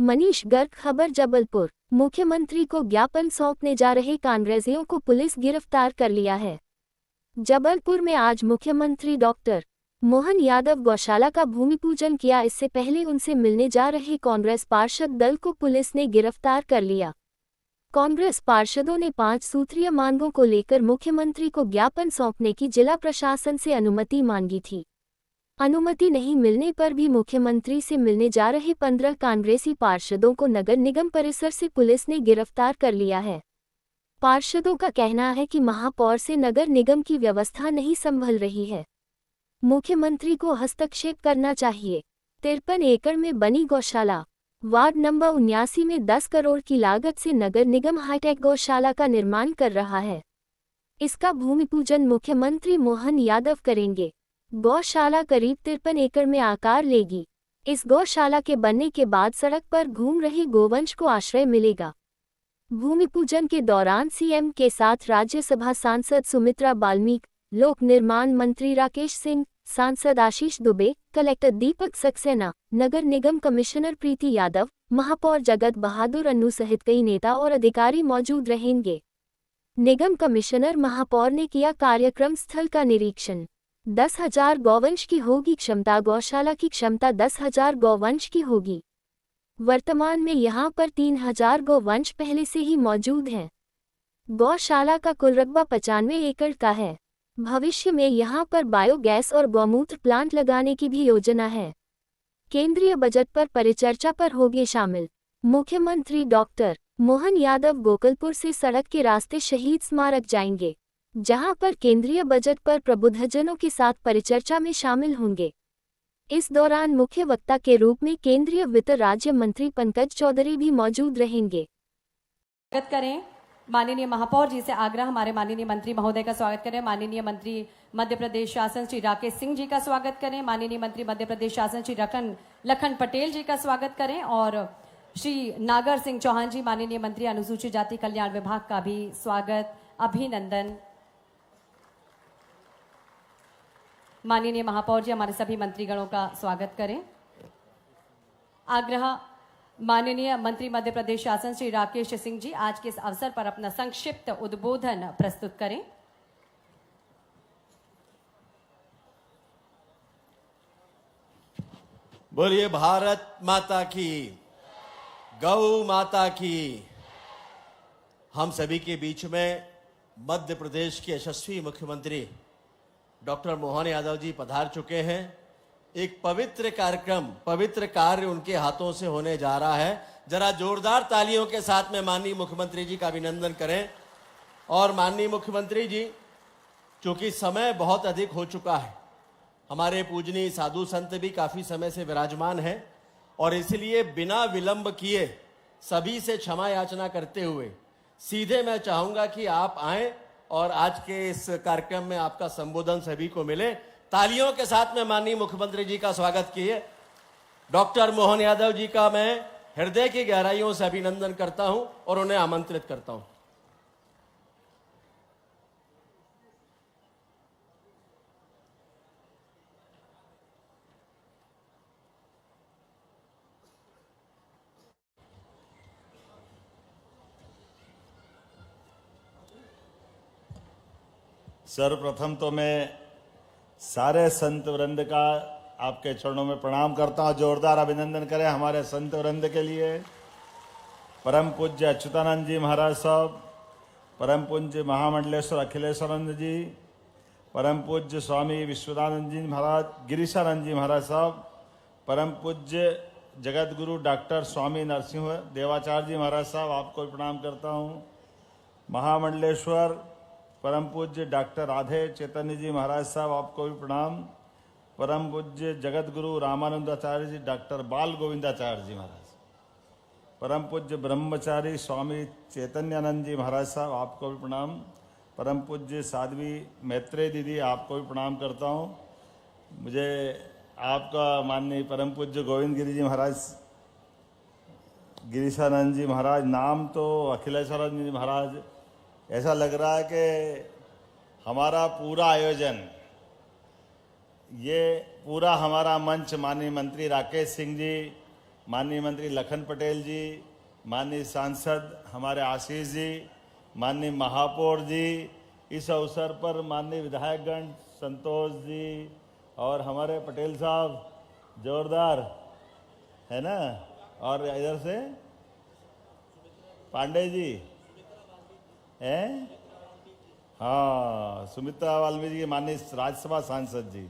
मनीष गर्ग। खबर जबलपुर। मुख्यमंत्री को ज्ञापन सौंपने जा रहे कांग्रेसियों को पुलिस गिरफ्तार कर लिया है। जबलपुर में आज मुख्यमंत्री डॉक्टर मोहन यादव गौशाला का भूमि पूजन किया। इससे पहले उनसे मिलने जा रहे कांग्रेस पार्षद दल को पुलिस ने गिरफ्तार कर लिया। कांग्रेस पार्षदों ने 5 सूत्रीय मांगों को लेकर मुख्यमंत्री को ज्ञापन सौंपने की जिला प्रशासन से अनुमति मांगी थी। अनुमति नहीं मिलने पर भी मुख्यमंत्री से मिलने जा रहे 15 कांग्रेसी पार्षदों को नगर निगम परिसर से पुलिस ने गिरफ्तार कर लिया है। पार्षदों का कहना है कि महापौर से नगर निगम की व्यवस्था नहीं संभल रही है, मुख्यमंत्री को हस्तक्षेप करना चाहिए। 53 एकड़ में बनी गौशाला। वार्ड नंबर 79 में 10 करोड़ की लागत से नगर निगम हाईटेक गौशाला का निर्माण कर रहा है। इसका भूमि पूजन मुख्यमंत्री मोहन यादव करेंगे। गौशाला करीब 53 एकड़ में आकार लेगी। इस गौशाला के बनने के बाद सड़क पर घूम रहे गोवंश को आश्रय मिलेगा। भूमि पूजन के दौरान सीएम के साथ राज्यसभा सांसद सुमित्रा बाल्मीक, लोक निर्माण मंत्री राकेश सिंह, सांसद आशीष दुबे, कलेक्टर दीपक सक्सेना, नगर निगम कमिश्नर प्रीति यादव, महापौर जगत बहादुर अन्नू सहित कई नेता और अधिकारी मौजूद रहेंगे। निगम कमिश्नर महापौर ने किया कार्यक्रम स्थल का निरीक्षण। 10,000 गौवंश की होगी क्षमता। गौशाला की क्षमता 10,000 गौवंश की होगी। वर्तमान में यहां पर 3,000 गौवंश पहले से ही मौजूद हैं। गौशाला का कुल रकबा 95 एकड़ का है। भविष्य में यहां पर बायोगैस और गौमूत्र प्लांट लगाने की भी योजना है। केंद्रीय बजट पर परिचर्चा पर होंगे शामिल। मुख्यमंत्री डॉक्टर मोहन यादव गोकुलपुर से सड़क के रास्ते शहीद स्मारक जाएंगे, जहां पर केंद्रीय बजट पर प्रबुद्धजनों के साथ परिचर्चा में शामिल होंगे। इस दौरान मुख्य वक्ता के रूप में केंद्रीय वित्त राज्य मंत्री पंकज चौधरी भी मौजूद रहेंगे। स्वागत करें माननीय महापौर जी से आग्रह, हमारे माननीय मंत्री महोदय का स्वागत करें। माननीय मंत्री मध्य प्रदेश शासन श्री राकेश सिंह जी का स्वागत करें। माननीय मंत्री मध्य प्रदेश शासन श्री लखन पटेल जी का स्वागत करें और श्री नागर सिंह चौहान जी माननीय मंत्री अनुसूचित जाति कल्याण विभाग का भी स्वागत, अभिनंदन। माननीय महापौर जी हमारे सभी मंत्रीगणों का स्वागत करें। आग्रह, माननीय मंत्री मध्य प्रदेश शासन श्री राकेश सिंह जी आज के इस अवसर पर अपना संक्षिप्त उद्बोधन प्रस्तुत करें। बोलिए भारत माता की, गौ माता की। हम सभी के बीच में मध्य प्रदेश के यशस्वी मुख्यमंत्री डॉक्टर मोहन यादव जी पधार चुके हैं। एक पवित्र कार्यक्रम, पवित्र कार्य उनके हाथों से होने जा रहा है। जरा जोरदार तालियों के साथ में माननीय मुख्यमंत्री जी का अभिनंदन करें। और माननीय मुख्यमंत्री जी, चूंकि समय बहुत अधिक हो चुका है, हमारे पूजनीय साधु संत भी काफी समय से विराजमान हैं और इसलिए बिना विलंब किए सभी से क्षमा याचना करते हुए सीधे मैं चाहूंगा कि आप आएं और आज के इस कार्यक्रम में आपका संबोधन सभी को मिले। तालियों के साथ में माननीय मुख्यमंत्री जी का स्वागत किए। डॉक्टर मोहन यादव जी का मैं हृदय की गहराइयों से अभिनंदन करता हूं और उन्हें आमंत्रित करता हूं। सर्वप्रथम तो मैं सारे संत वृंद का आपके चरणों में प्रणाम करता हूं। जोरदार अभिनंदन करें हमारे संत वृंद के लिए। परम पूज्य अच्युतानंद जी महाराज साहब, परम पूज्य महामंडलेश्वर अखिलेश्वरानंद जी, परम पूज्य स्वामी विश्वदानंद जी महाराज, गिरीशानंद जी महाराज साहब, परम पूज्य जगत गुरु डॉक्टर स्वामी नरसिंह देवाचार्य जी महाराज साहब, आपको प्रणाम करता हूँ। महामंडलेश्वर परम पूज्य डॉक्टर राधे चैतन्य जी महाराज साहब, आपको भी प्रणाम। परम पूज्य जगत गुरु रामानंदाचार्य जी डॉक्टर बाल गोविंदाचार्य जी महाराज, परम पूज्य ब्रह्मचारी स्वामी चैतन्यानंद जी महाराज साहब, आपको भी प्रणाम। परम पूज्य साध्वी मैत्रेय दीदी, आपको भी प्रणाम करता हूँ। मुझे आपका माननीय परम पूज्य गोविंद गिरी जी महाराज, गिरीशानंद जी महाराज, नाम तो अखिलेश्वरानंद जी महाराज, ऐसा लग रहा है कि हमारा पूरा आयोजन, ये पूरा हमारा मंच माननीय मंत्री राकेश सिंह जी, माननीय मंत्री लखन पटेल जी, माननीय सांसद हमारे आशीष जी, माननीय महापौर जी, इस अवसर पर माननीय विधायकगण संतोष जी और हमारे पटेल साहब जोरदार है ना, और इधर से पांडे जी हैं, हाँ सुमित्रा वाल्मीकि जी, माननीय राज्यसभा सांसद जी।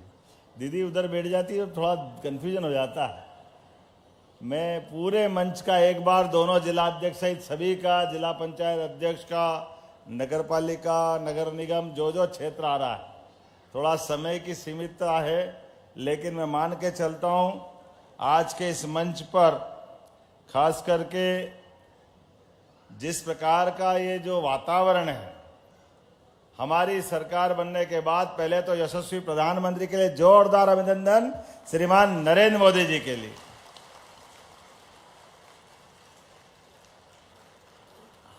दीदी उधर बैठ जाती है, थोड़ा कंफ्यूजन हो जाता है। मैं पूरे मंच का एक बार दोनों जिला अध्यक्ष सहित सभी का, जिला पंचायत अध्यक्ष का, नगर पालिका, नगर निगम, जो क्षेत्र आ रहा है, थोड़ा समय की सीमितता है, लेकिन मैं मान के चलता हूं आज के इस मंच पर खास करके जिस प्रकार का ये जो वातावरण है, हमारी सरकार बनने के बाद पहले तो यशस्वी प्रधानमंत्री के लिए जोरदार अभिनंदन श्रीमान नरेंद्र मोदी जी के लिए।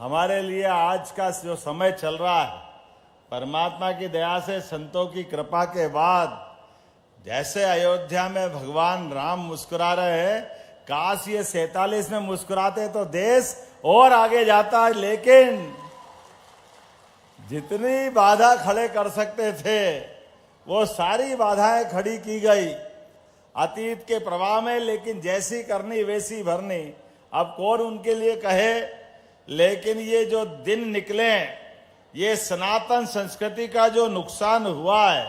हमारे लिए आज का जो समय चल रहा है, परमात्मा की दया से, संतों की कृपा के बाद, जैसे अयोध्या में भगवान राम मुस्कुरा रहे हैं, काश ये 47 में मुस्कुराते तो देश और आगे जाता है। लेकिन जितनी बाधा खड़े कर सकते थे वो सारी बाधाएं खड़ी की गई अतीत के प्रवाह में, लेकिन जैसी करनी वैसी भरनी। अब कौन उनके लिए कहे, लेकिन ये जो दिन निकले, ये सनातन संस्कृति का जो नुकसान हुआ है,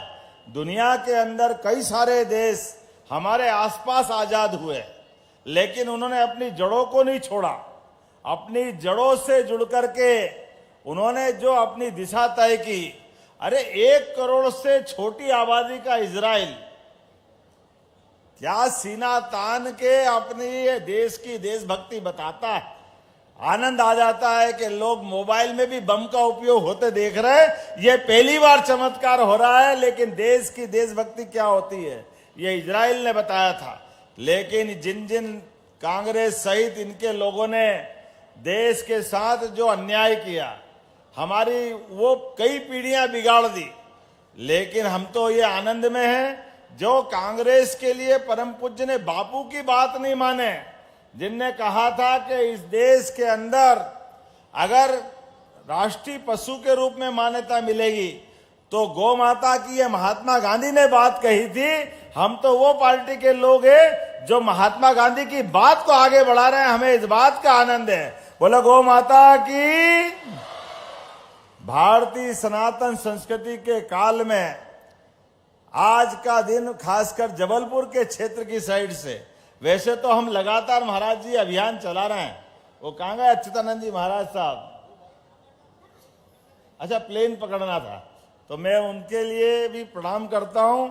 दुनिया के अंदर कई सारे देश हमारे आसपास आजाद हुए, लेकिन उन्होंने अपनी जड़ों को नहीं छोड़ा। अपनी जड़ों से जुड़ करके उन्होंने जो अपनी दिशा तय की, अरे 1 करोड़ से छोटी आबादी का इजराइल क्या सीना तान के अपनी देश की देशभक्ति बताता है। आनंद आ जाता है कि लोग मोबाइल में भी बम का उपयोग होते देख रहे हैं। ये पहली बार चमत्कार हो रहा है, लेकिन देश की देशभक्ति क्या होती है ये इजराइल ने बताया था। लेकिन जिन जिन कांग्रेस सहित इनके लोगों ने देश के साथ जो अन्याय किया, हमारी वो कई पीढ़ियां बिगाड़ दी, लेकिन हम तो ये आनंद में हैं जो कांग्रेस के लिए परम पूज्य ने बापू की बात नहीं माने, जिनने कहा था कि इस देश के अंदर अगर राष्ट्रीय पशु के रूप में मान्यता मिलेगी तो गौ माता की, ये महात्मा गांधी ने बात कही थी। हम तो वो पार्टी के लोग हैं जो महात्मा गांधी की बात को आगे बढ़ा रहे हैं, हमें इस बात का आनंद है। बोलो गौ माता की। भारतीय सनातन संस्कृति के काल में आज का दिन खासकर जबलपुर के क्षेत्र की साइड से, वैसे तो हम लगातार महाराज जी अभियान चला रहे हैं, वो कहां गए अच्युतानंद जी महाराज साहब, अच्छा प्लेन पकड़ना था, तो मैं उनके लिए भी प्रणाम करता हूं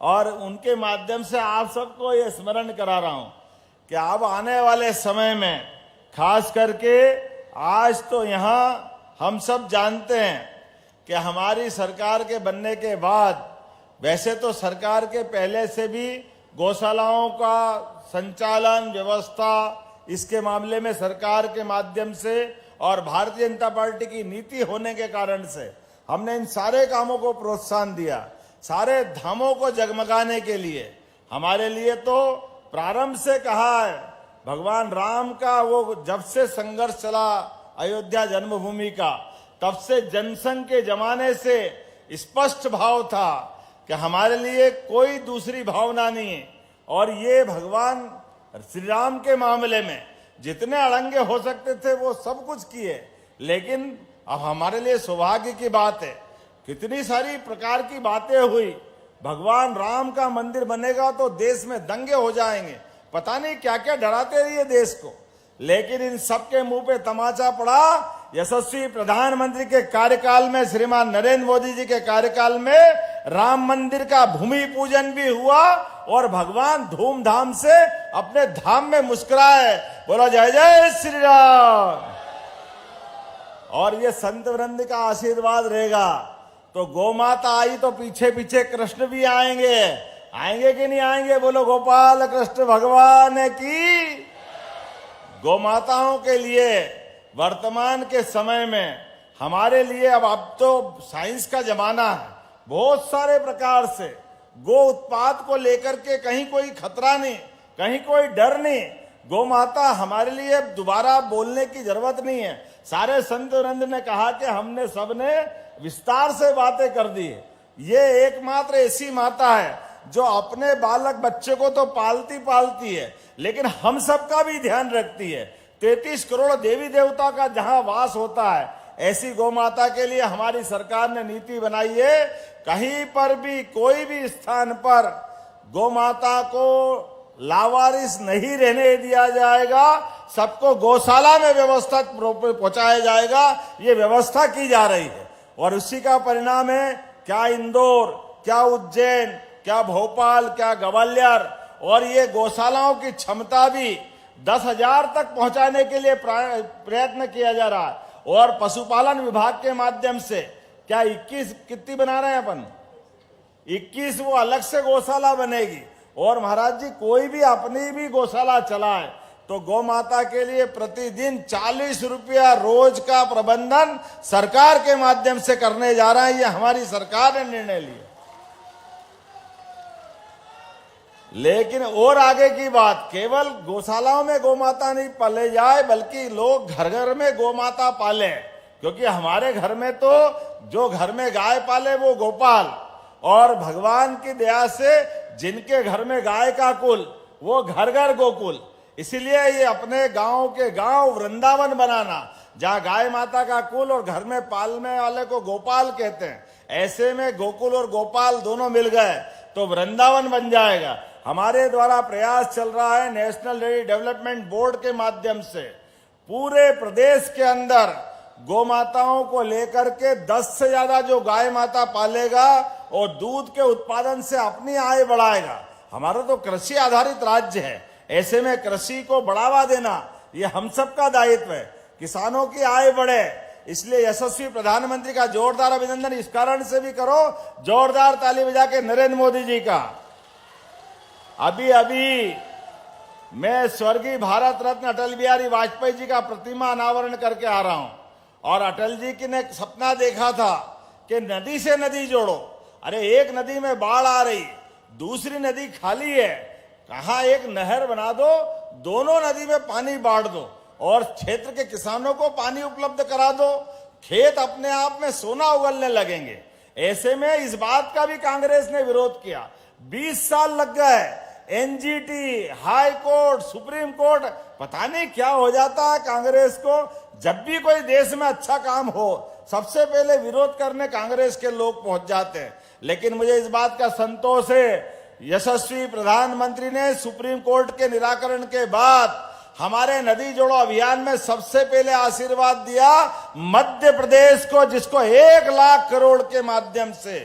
और उनके माध्यम से आप सबको ये स्मरण करा रहा हूं कि अब आने वाले समय में खास करके आज तो यहां हम सब जानते हैं कि हमारी सरकार के बनने के बाद, वैसे तो सरकार के पहले से भी गौशालाओं का संचालन व्यवस्था, इसके मामले में सरकार के माध्यम से और भारतीय जनता पार्टी की नीति होने के कारण से हमने इन सारे कामों को प्रोत्साहन दिया। सारे धामों को जगमगाने के लिए हमारे लिए तो प्रारंभ से कहा है, भगवान राम का वो जब से संघर्ष चला अयोध्या जन्मभूमि का, तब से जनसंघ के जमाने से स्पष्ट भाव था कि हमारे लिए कोई दूसरी भावना नहीं है। और ये भगवान श्री राम के मामले में जितने अड़ंगे हो सकते थे वो सब कुछ किए, लेकिन अब हमारे लिए सौभाग्य की बात है, कितनी सारी प्रकार की बातें हुई। भगवान राम का मंदिर बनेगा तो देश में दंगे हो जाएंगे, पता नहीं क्या क्या डराते रहिए देश को, लेकिन इन सबके मुंह पे तमाचा पड़ा। यशस्वी प्रधानमंत्री के कार्यकाल में, श्रीमान नरेंद्र मोदी जी के कार्यकाल में राम मंदिर का भूमि पूजन भी हुआ और भगवान धूमधाम से अपने धाम में मुस्कुराए। बोला जय जय श्री राम। और ये संत वृंद का आशीर्वाद रहेगा तो गौ माता आई तो पीछे पीछे कृष्ण भी आएंगे। आएंगे कि नहीं आएंगे? बोलो गोपाल कृष्ण भगवान की। गौ माताओं के लिए वर्तमान के समय में हमारे लिए अब तो साइंस का जमाना है, बहुत सारे प्रकार से गो उत्पाद को लेकर के कहीं कोई खतरा नहीं, कहीं कोई डर नहीं। गौ माता हमारे लिए दोबारा बोलने की जरूरत नहीं है। सारे संत वृंद ने कहा कि हमने सबने विस्तार से बातें कर दी है। ये एकमात्र ऐसी माता है जो अपने बालक बच्चे को तो पालती है, लेकिन हम सबका भी ध्यान रखती है। 33 करोड़ देवी देवता का जहां वास होता है, ऐसी गौ माता के लिए हमारी सरकार ने नीति बनाई है। कहीं पर भी कोई भी स्थान पर गौ माता को लावारिस नहीं रहने दिया जाएगा, सबको गौशाला में व्यवस्था पहुंचाया जाएगा। ये व्यवस्था की जा रही है और उसी का परिणाम है क्या इंदौर, क्या उज्जैन, क्या भोपाल, क्या ग्वालियर, और ये गौशालाओं की क्षमता भी 10,000 तक पहुंचाने के लिए प्रयत्न किया जा रहा है। और पशुपालन विभाग के माध्यम से क्या 21 कितनी बना रहे हैं अपन, 21 वो अलग से गौशाला बनेगी। और महाराज जी कोई भी अपनी भी गौशाला चलाए तो गौ माता के लिए प्रतिदिन 40 रुपया रोज का प्रबंधन सरकार के माध्यम से करने जा रहा है। ये हमारी सरकार ने निर्णय लिया। लेकिन और आगे की बात, केवल गौशालाओं में गौ माता नहीं पाले जाए, बल्कि लोग घर घर में गौ माता पाले। क्योंकि हमारे घर में तो जो घर में गाय पाले वो गोपाल, और भगवान की दया से जिनके घर में गाय का कुल वो घर घर गोकुल। इसीलिए ये अपने गांव के गांव वृंदावन बनाना, जहां गाय माता का कुल और घर में पालने वाले को गोपाल कहते हैं। ऐसे में गोकुल और गोपाल दोनों मिल गए तो वृंदावन बन जाएगा। हमारे द्वारा प्रयास चल रहा है नेशनल डेयरी डेवलपमेंट बोर्ड के माध्यम से पूरे प्रदेश के अंदर गौ माताओं को लेकर के 10 से ज्यादा जो गाय माता पालेगा और दूध के उत्पादन से अपनी आय बढ़ाएगा। हमारा तो कृषि आधारित राज्य है, ऐसे में कृषि को बढ़ावा देना ये हम सबका दायित्व है, किसानों की आय बढ़े। इसलिए यशस्वी प्रधानमंत्री का जोरदार अभिनंदन इस कारण से भी करो, जोरदार ताली बजा के नरेंद्र मोदी जी का। अभी मैं स्वर्गीय भारत रत्न अटल बिहारी वाजपेयी जी का प्रतिमा अनावरण करके आ रहा हूं। और अटल जी की ने सपना देखा था कि नदी से नदी जोड़ो। अरे एक नदी में बाढ़ आ रही, दूसरी नदी खाली है, कहा एक नहर बना दो, दोनों नदी में पानी बांट दो और क्षेत्र के किसानों को पानी उपलब्ध करा दो, खेत अपने आप में सोना उगलने लगेंगे। ऐसे में इस बात का भी कांग्रेस ने विरोध किया। 20 साल लग गए, NGT, high court, supreme court, पता नहीं क्या हो जाता है कांग्रेस को। जब भी कोई देश में अच्छा काम हो सबसे पहले विरोध करने कांग्रेस के लोग पहुंच जाते हैं। लेकिन मुझे इस बात का संतोष है, यशस्वी प्रधानमंत्री ने सुप्रीम कोर्ट के निराकरण के बाद हमारे नदी जोड़ो अभियान में सबसे पहले आशीर्वाद दिया मध्य प्रदेश को, जिसको 1 लाख करोड़ के माध्यम से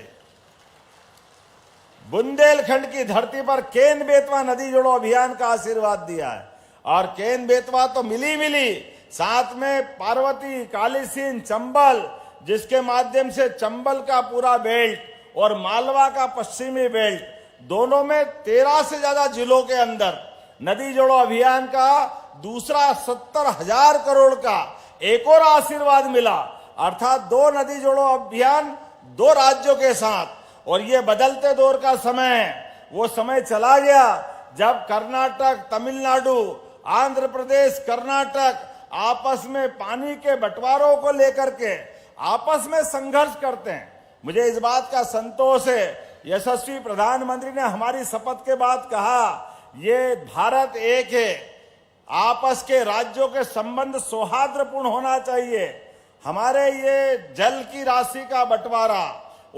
बुंदेलखंड की धरती पर केन बेतवा नदी जोड़ो अभियान का आशीर्वाद दिया है। और केन बेतवा तो मिली, साथ में पार्वती, कालीसिंध, चंबल, जिसके माध्यम से चंबल का पूरा बेल्ट और मालवा का पश्चिमी बेल्ट, दोनों में 13 से ज्यादा जिलों के अंदर नदी जोड़ो अभियान का दूसरा 70,000 करोड़ का एक और आशीर्वाद मिला। अर्थात 2 नदी जोड़ो अभियान 2 राज्यों के साथ। और ये बदलते दौर का समय है, वो समय चला गया जब कर्नाटक, तमिलनाडु, आंध्र प्रदेश, कर्नाटक आपस में पानी के बंटवारों को लेकर के आपस में संघर्ष करते हैं। मुझे इस बात का संतोष है, यशस्वी प्रधानमंत्री ने हमारी शपथ के बाद कहा ये भारत एक है, आपस के राज्यों के संबंध सौहार्दपूर्ण होना चाहिए। हमारे ये जल की राशि का बंटवारा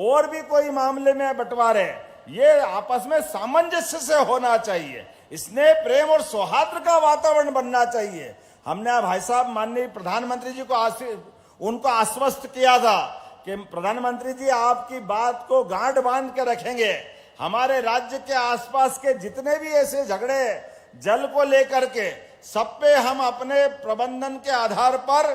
और भी कोई मामले में बंटवारे, ये आपस में सामंजस्य से होना चाहिए। इसने प्रेम और सौहार्द का वातावरण बनना चाहिए। हमने भाई साहब माननीय प्रधानमंत्री जी को उनको आश्वस्त किया था कि प्रधानमंत्री जी आपकी बात को गांठ बांध के रखेंगे। हमारे राज्य के आसपास के जितने भी ऐसे झगड़े जल को लेकर के, सब पे हम अपने प्रबंधन के आधार पर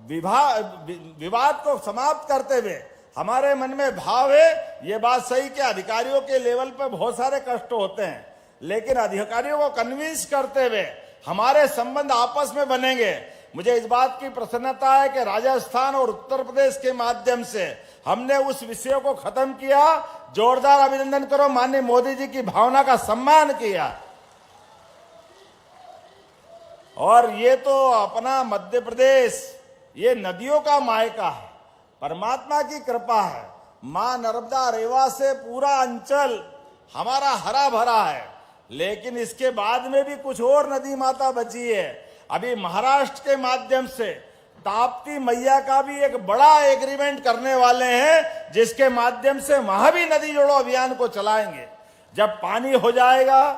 विवाद को समाप्त करते हुए, हमारे मन में भाव है, ये बात सही कि अधिकारियों के लेवल पे बहुत सारे कष्ट होते हैं, लेकिन अधिकारियों को कन्विंस करते हुए हमारे संबंध आपस में बनेंगे। मुझे इस बात की प्रसन्नता है कि राजस्थान और उत्तर प्रदेश के माध्यम से हमने उस विषय को खत्म किया। जोरदार अभिनंदन करो, माननीय मोदी जी की भावना का सम्मान किया। और ये तो अपना मध्य प्रदेश ये नदियों का मायका है, परमात्मा की कृपा है। मां नर्मदा रेवा से पूरा अंचल हमारा हरा भरा है, लेकिन इसके बाद में भी कुछ और नदी माता बची है। अभी महाराष्ट्र के माध्यम से ताप्ती मैया का भी एक बड़ा एग्रीमेंट करने वाले हैं, जिसके माध्यम से वहां भी नदी जोड़ो अभियान को चलाएंगे। जब पानी हो जाएगा,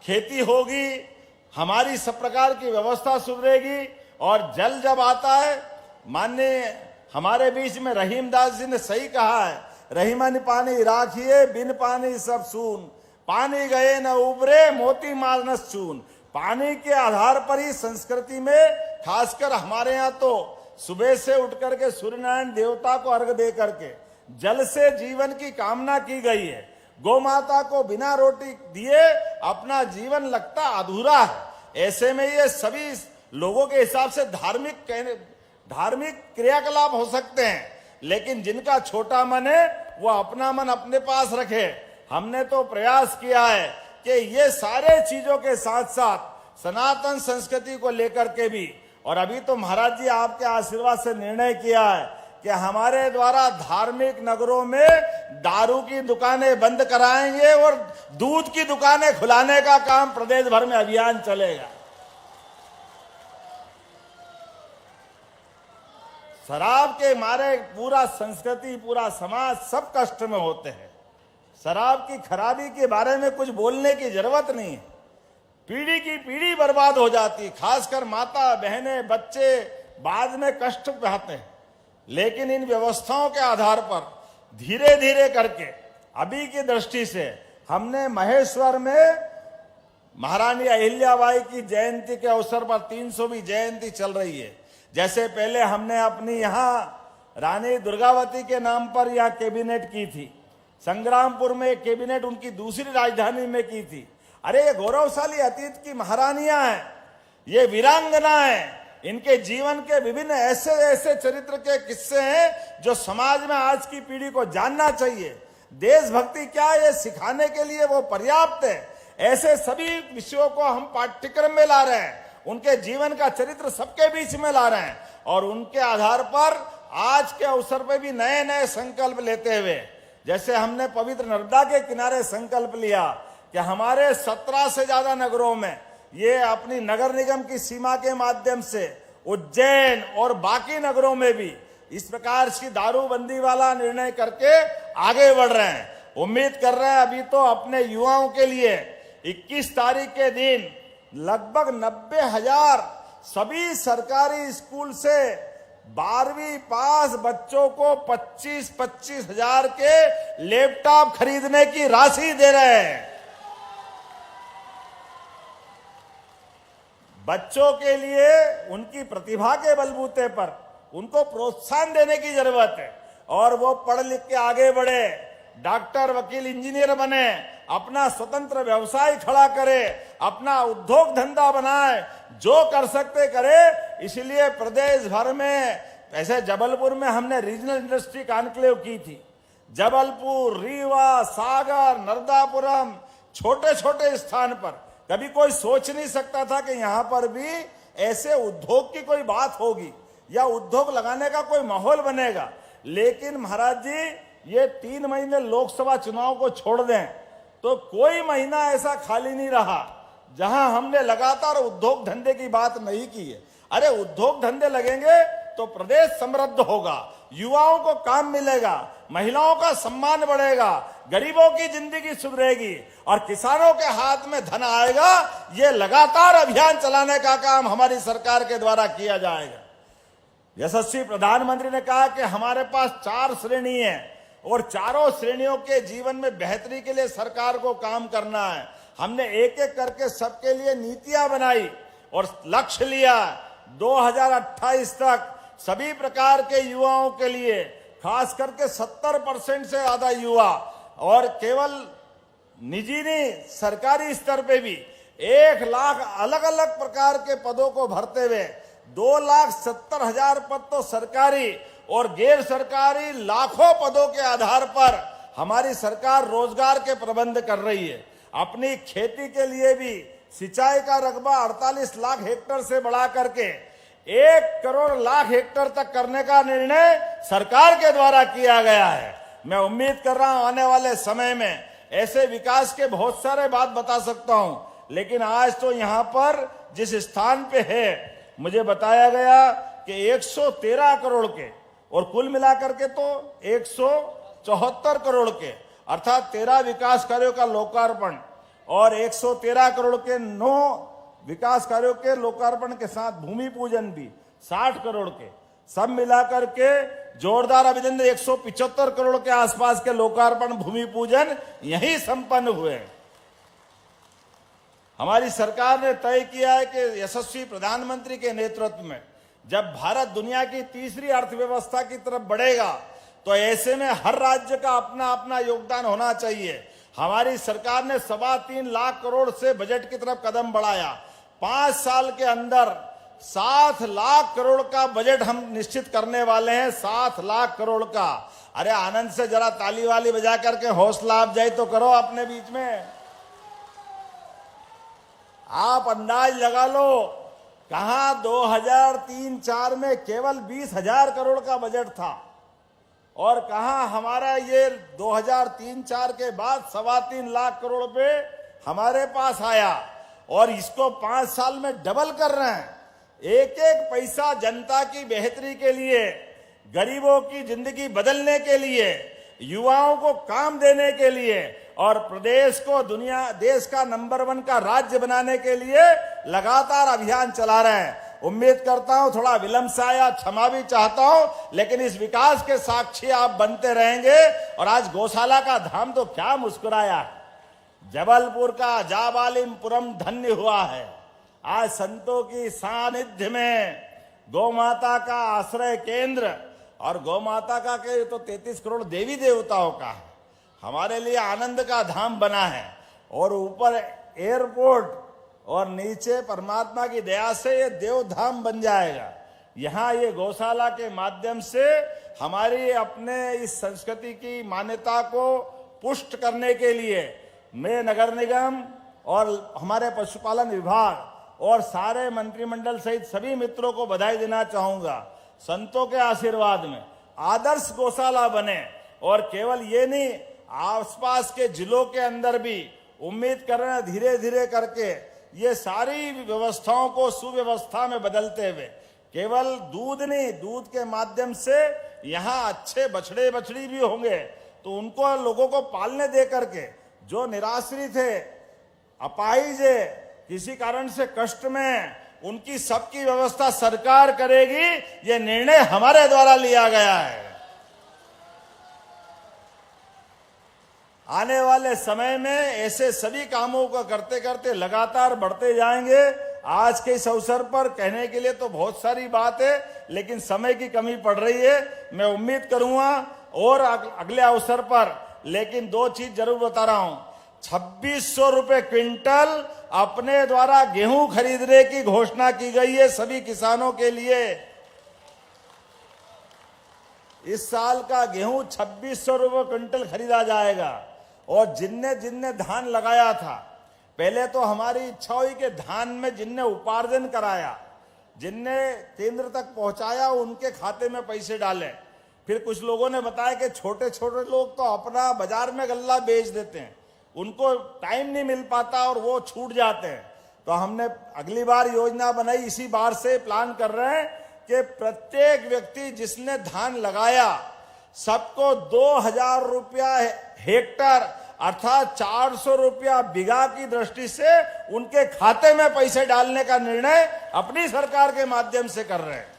खेती होगी, हमारी सब प्रकार की व्यवस्था सुधरेगी। और जल जब आता है, माननीय हमारे बीच में रहीम दास जी ने सही कहा है, रहीमन पानी राखिए बिन पानी सब सून, पानी गए न उबरे मोती माल न चून। पानी के आधार पर ही संस्कृति में, खासकर हमारे यहाँ तो सुबह से उठ करके सूर्य नारायण देवता को अर्घ दे करके जल से जीवन की कामना की गई है। गौ माता को बिना रोटी दिए अपना जीवन लगता अधूरा है। ऐसे में ये सभी लोगों के हिसाब से धार्मिक क्रियाकलाप हो सकते हैं, लेकिन जिनका छोटा मन है वो अपना मन अपने पास रखे। हमने तो प्रयास किया है कि ये सारे चीजों के साथ साथ सनातन संस्कृति को लेकर के भी, और अभी तो महाराज जी आपके आशीर्वाद से निर्णय किया है कि हमारे द्वारा धार्मिक नगरों में दारू की दुकानें बंद कराएंगे और दूध की दुकानें खुलाने का काम प्रदेश भर में अभियान चलेगा। शराब के मारे पूरा संस्कृति, पूरा समाज सब कष्ट में होते हैं। शराब की खराबी के बारे में कुछ बोलने की जरूरत नहीं है। पीढ़ी की पीढ़ी बर्बाद हो जाती, खासकर माता बहनें बच्चे बाद में कष्ट पाते हैं। लेकिन इन व्यवस्थाओं के आधार पर धीरे धीरे करके अभी की दृष्टि से हमने महेश्वर में महारानी अहिल्याबाई की जयंती के अवसर पर 300वीं जयंती चल रही है। जैसे पहले हमने अपनी यहाँ रानी दुर्गावती के नाम पर यहाँ कैबिनेट की थी, संग्रामपुर में कैबिनेट उनकी दूसरी राजधानी में की थी। अरे ये गौरवशाली अतीत की महारानियां हैं, ये वीरांगना हैं, इनके जीवन के विभिन्न ऐसे ऐसे चरित्र के किस्से हैं जो समाज में आज की पीढ़ी को जानना चाहिए। देशभक्ति क्या है ये सिखाने के लिए वो पर्याप्त है। ऐसे सभी विषयों को हम पाठ्यक्रम में ला रहे हैं, उनके जीवन का चरित्र सबके बीच में ला रहे हैं, और उनके आधार पर आज के अवसर पर भी नए नए संकल्प लेते हुए, जैसे हमने पवित्र नर्मदा के किनारे संकल्प लिया कि हमारे 17 से ज्यादा नगरों में ये अपनी नगर निगम की सीमा के माध्यम से उज्जैन और बाकी नगरों में भी इस प्रकार की दारूबंदी वाला निर्णय करके आगे बढ़ रहे हैं। उम्मीद कर रहे हैं अभी तो अपने युवाओं के लिए 21 तारीख के दिन लगभग 90,000 सभी सरकारी स्कूल से 12वीं पास बच्चों को 25-25 हजार के लैपटॉप खरीदने की राशि दे रहे हैं। बच्चों के लिए उनकी प्रतिभा के बलबूते पर उनको प्रोत्साहन देने की जरूरत है, और वो पढ़ लिख के आगे बढ़े, डॉक्टर, वकील, इंजीनियर बने, अपना स्वतंत्र व्यवसाय खड़ा करे, अपना उद्योग धंधा बनाए, जो कर सकते करे। इसलिए प्रदेश भर में, ऐसे जबलपुर में हमने रीजनल इंडस्ट्री कॉन्क्लेव की थी। जबलपुर, रीवा, सागर, नर्मदापुरम, छोटे छोटे स्थान पर कभी कोई सोच नहीं सकता था कि यहां पर भी ऐसे उद्योग की कोई बात होगी या उद्योग लगाने का कोई माहौल बनेगा। लेकिन महाराज जी, ये 3 महीने लोकसभा चुनाव को छोड़ दें तो कोई महीना ऐसा खाली नहीं रहा जहां हमने लगातार उद्योग धंधे की बात नहीं की है। अरे उद्योग धंधे लगेंगे तो प्रदेश समृद्ध होगा, युवाओं को काम मिलेगा, महिलाओं का सम्मान बढ़ेगा, गरीबों की जिंदगी सुधरेगी और किसानों के हाथ में धन आएगा। ये लगातार अभियान चलाने का काम हमारी सरकार के द्वारा किया जाएगा। यशस्वी प्रधानमंत्री ने कहा कि हमारे पास 4 श्रेणी है और चारों श्रेणियों के जीवन में बेहतरी के लिए सरकार को काम करना है। हमने एक एक करके सबके लिए नीतियां बनाई और लक्ष्य लिया 2028 तक सभी प्रकार के युवाओं के लिए, खास करके 70% से ज्यादा युवा, और केवल निजी नहीं सरकारी स्तर पे भी 1 लाख अलग अलग प्रकार के पदों को भरते हुए 2,70,000 पद तो सरकारी और गैर सरकारी लाखों पदों के आधार पर हमारी सरकार रोजगार के प्रबंध कर रही है। अपनी खेती के लिए भी सिंचाई का रकबा 48 लाख हेक्टेयर से बढ़ा करके 1 करोड़ लाख हेक्टेयर तक करने का निर्णय सरकार के द्वारा किया गया है। मैं उम्मीद कर रहा हूं आने वाले समय में ऐसे विकास के बहुत सारे बात बता सकता हूं, लेकिन आज तो यहां पर जिस स्थान पे है मुझे बताया गया कि 113 करोड़ के और कुल मिलाकर के तो 174 करोड़ के अर्थात 13 विकास कार्यों का लोकार्पण और 113 करोड़ के 9 विकास कार्यों के लोकार्पण के साथ भूमि पूजन भी 60 करोड़ के सब मिलाकर के जोरदार अभिनंदन 175 करोड़ के आसपास के लोकार्पण भूमि पूजन यही संपन्न हुए। हमारी सरकार ने तय किया है कि यशस्वी प्रधानमंत्री के नेतृत्व में जब भारत दुनिया की तीसरी अर्थव्यवस्था की तरफ बढ़ेगा तो ऐसे में हर राज्य का अपना अपना योगदान होना चाहिए। हमारी सरकार ने 3.25 लाख करोड़ से बजट की तरफ कदम बढ़ाया। 5 साल के अंदर 7 लाख करोड़ का बजट हम निश्चित करने वाले हैं। 7 लाख करोड़ का। अरे आनंद से जरा ताली वाली बजा करके हौसला अफजाई तो करो अपने बीच में। आप अंदाज लगा लो, कहां 2003-4 में केवल 20,000 करोड़ का बजट था और कहां हमारा ये 2003-4 के बाद 3.25 लाख करोड़ पे हमारे पास आया और इसको 5 साल में डबल कर रहे हैं। एक एक पैसा जनता की बेहतरी के लिए, गरीबों की जिंदगी बदलने के लिए, युवाओं को काम देने के लिए और प्रदेश को देश का नंबर 1 का राज्य बनाने के लिए लगातार अभियान चला रहे हैं। उम्मीद करता हूं थोड़ा विलंब से आया, क्षमा भी चाहता हूं, लेकिन इस विकास के साक्षी आप बनते रहेंगे। और आज गौशाला का धाम तो क्या मुस्कुराया, जबलपुर का जाबालिमपुरम धन्य हुआ है। आज संतों की सानिध्य में गौ माता का आश्रय केंद्र और गौ माता का के तो 33 करोड़ देवी देवताओं का है, हमारे लिए आनंद का धाम बना है। और ऊपर एयरपोर्ट और नीचे परमात्मा की दया से ये देवधाम बन जाएगा। यहाँ ये गौशाला के माध्यम से हमारी अपने इस संस्कृति की मान्यता को पुष्ट करने के लिए मैं नगर निगम और हमारे पशुपालन विभाग और सारे मंत्रिमंडल सहित सभी मित्रों को बधाई देना चाहूंगा। संतों के आशीर्वाद में आदर्श गौशाला बने और केवल ये नहीं, आसपास के जिलों के अंदर भी उम्मीद कर रहे हैं धीरे धीरे करके ये सारी व्यवस्थाओं को सुव्यवस्था में बदलते हुए केवल दूध नहीं, दूध के माध्यम से यहाँ अच्छे बछड़े बछड़ी भी होंगे तो उनको लोगों को पालने दे करके जो निराश्रित है, अपाहिज है, किसी कारण से कष्ट में, उनकी सबकी व्यवस्था सरकार करेगी। ये निर्णय हमारे द्वारा लिया गया है। आने वाले समय में ऐसे सभी कामों को करते करते लगातार बढ़ते जाएंगे। आज के इस अवसर पर कहने के लिए तो बहुत सारी बात है, लेकिन समय की कमी पड़ रही है। मैं उम्मीद करूंगा और अगले अवसर पर, लेकिन 2 चीज जरूर बता रहा हूं। 2600 रुपए क्विंटल अपने द्वारा गेहूं खरीदने की घोषणा की गई है सभी किसानों के लिए। इस साल का गेहूं 2600 रुपए क्विंटल खरीदा जाएगा। और जिनने धान लगाया था, पहले तो हमारी इच्छा हुई कि धान में जिनने उपार्जन कराया, जिनने केंद्र तक पहुंचाया, उनके खाते में पैसे डाले। फिर कुछ लोगों ने बताया कि छोटे छोटे लोग तो अपना बाजार में गल्ला बेच देते हैं, उनको टाइम नहीं मिल पाता और वो छूट जाते हैं। तो हमने अगली बार योजना बनाई, इसी बार से प्लान कर रहे हैं कि प्रत्येक व्यक्ति जिसने धान लगाया सबको 2000 रुपया हेक्टर अर्थात 400 रुपया बीघा की दृष्टि से उनके खाते में पैसे डालने का निर्णय अपनी सरकार के माध्यम से कर रहे हैं।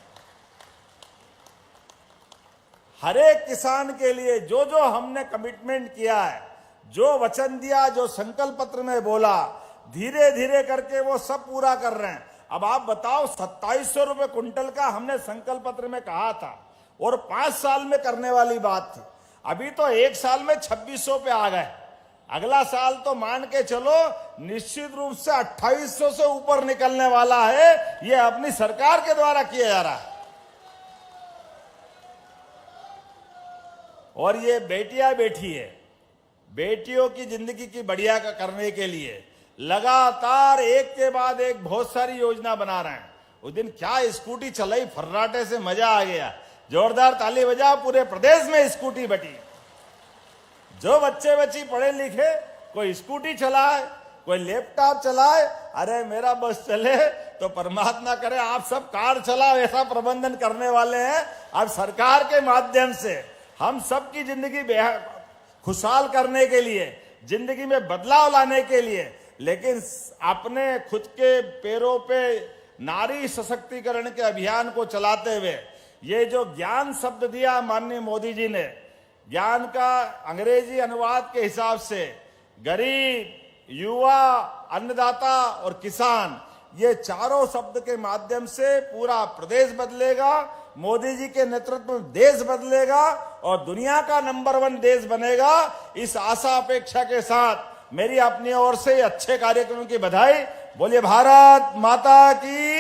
हर एक किसान के लिए जो जो हमने कमिटमेंट किया है, जो वचन दिया, जो संकल्प पत्र में बोला, धीरे धीरे करके वो सब पूरा कर रहे हैं। अब आप बताओ, 2700 रुपए कुंटल का हमने संकल्प पत्र में कहा था और 5 साल में करने वाली बात थी। अभी तो 1 साल में 2600 पे आ गए। अगला साल तो मान के चलो निश्चित रूप से 2800 से ऊपर निकलने वाला है। ये अपनी सरकार के द्वारा किया जा रहा है। और ये बेटियां बैठी है, बेटियों की जिंदगी की बढ़िया करने के लिए लगातार एक के बाद एक बहुत सारी योजना बना रहे हैं। उस दिन क्या स्कूटी चलाई, फर्राटे से मजा आ गया। जोरदार ताली बजा, पूरे प्रदेश में स्कूटी बटी। जो बच्चे बच्ची पढ़े लिखे, कोई स्कूटी चलाए, कोई लैपटॉप चलाए, अरे मेरा बस चले तो परमात्मा करे आप सब कार चलाओ, ऐसा प्रबंधन करने वाले हैं। अब सरकार के माध्यम से हम सबकी जिंदगी खुशहाल करने के लिए, जिंदगी में बदलाव लाने के लिए, लेकिन अपने खुद के पैरों पे नारी सशक्तिकरण के अभियान को चलाते हुए ये जो ज्ञान शब्द दिया माननीय मोदी जी ने, ज्ञान का अंग्रेजी अनुवाद के हिसाब से गरीब, युवा, अन्नदाता और किसान, ये चारों शब्द के माध्यम से पूरा प्रदेश बदलेगा। मोदी जी के नेतृत्व में देश बदलेगा और दुनिया का नंबर 1 देश बनेगा। इस आशा अपेक्षा के साथ मेरी अपनी ओर से अच्छे कार्यक्रमों की बधाई। बोलिए भारत माता की।